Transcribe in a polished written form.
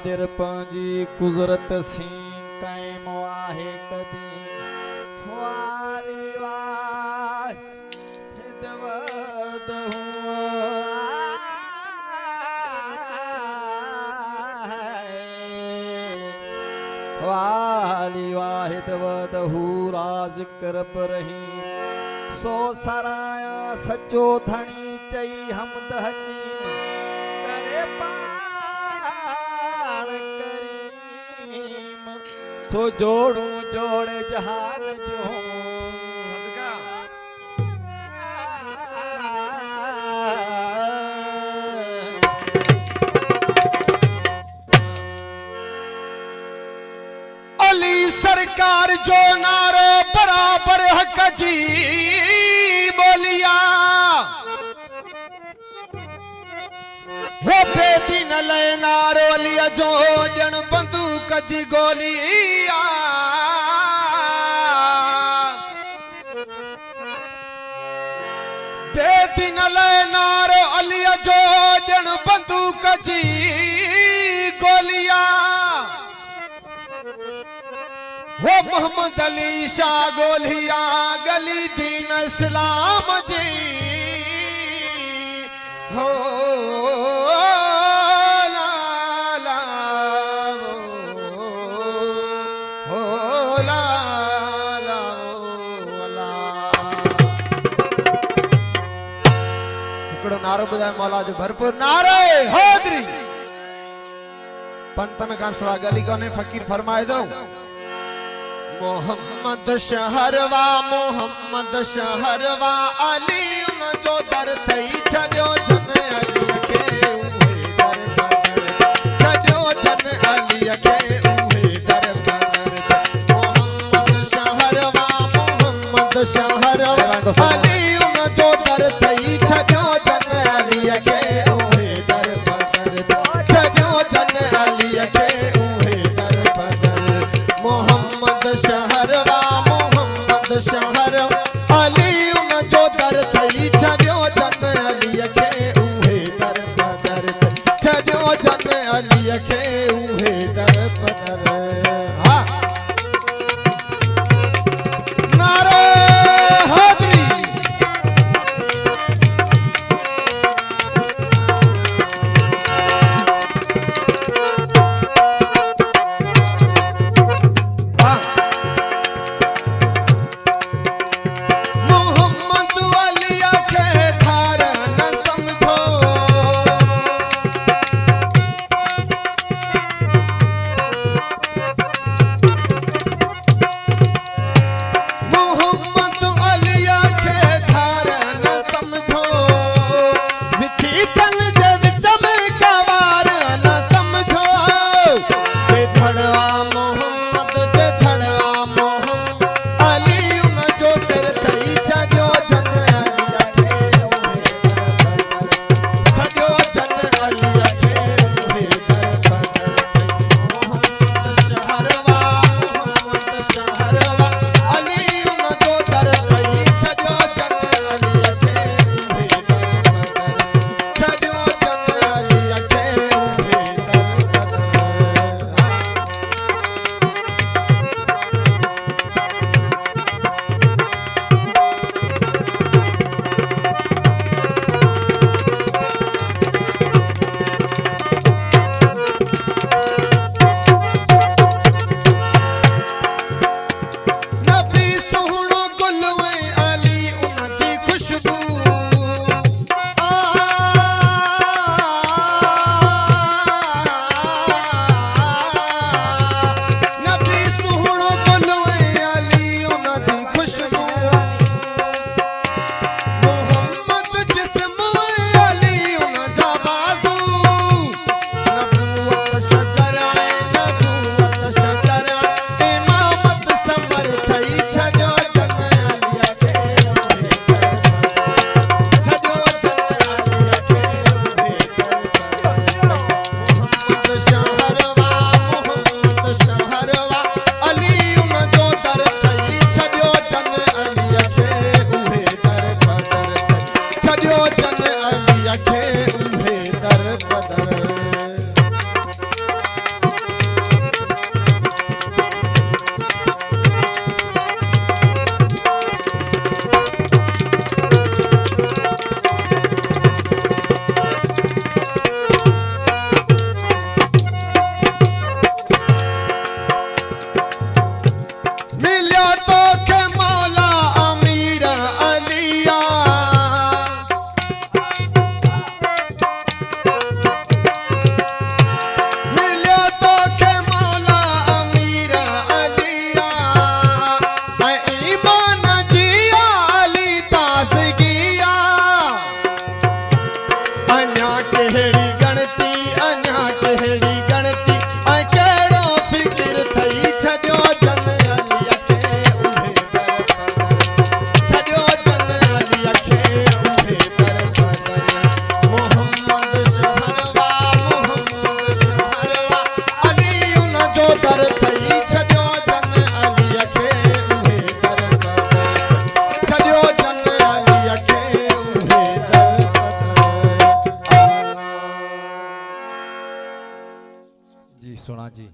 कादिर पंजी कुदरत सी कायम वाहे कदी वारी वाह दवद वाली वाहिद वदहू राज कर रही सो सराया सचो धनी चई हमद हकीम करे पाण करीम तो जोड़ू जोड़े जहान जो सदका अली सरकार जो नारो बराबर हक जी बोलिया हो बेदी न ले नारो अलिया जो जन बंदूक जी गोलिया बेदी न ले नारो अलिया जो जन बंदूक जी गोलिया हो मोहम्मद अली शाह गोलिया गली दीन इस्लाम जी हो ला ला हो ला ला ला हिकिड़ो नारो ॿुधाए मौला जो भरपूर नारे हैदरी पंतन खां सवाइ गली कोन्हे फ़कीर फरमाए दो मोहम्मद शहरवा अली उन जो दर थई छजो जन अली के उहे दर बदर छजो जन अली के उहे दर बदर मोहम्मद शहरवा अली उन जो दर थई छजो जन अली के उहे दर बदर छजो जन अली के उहे दर बदर मोहम्मद शहर अली उन जो दर थई छजो जन अली के उहे दर बदर छजो जन अली के उहे दर बदर हाँ नारे हैदरी जी सुना जी।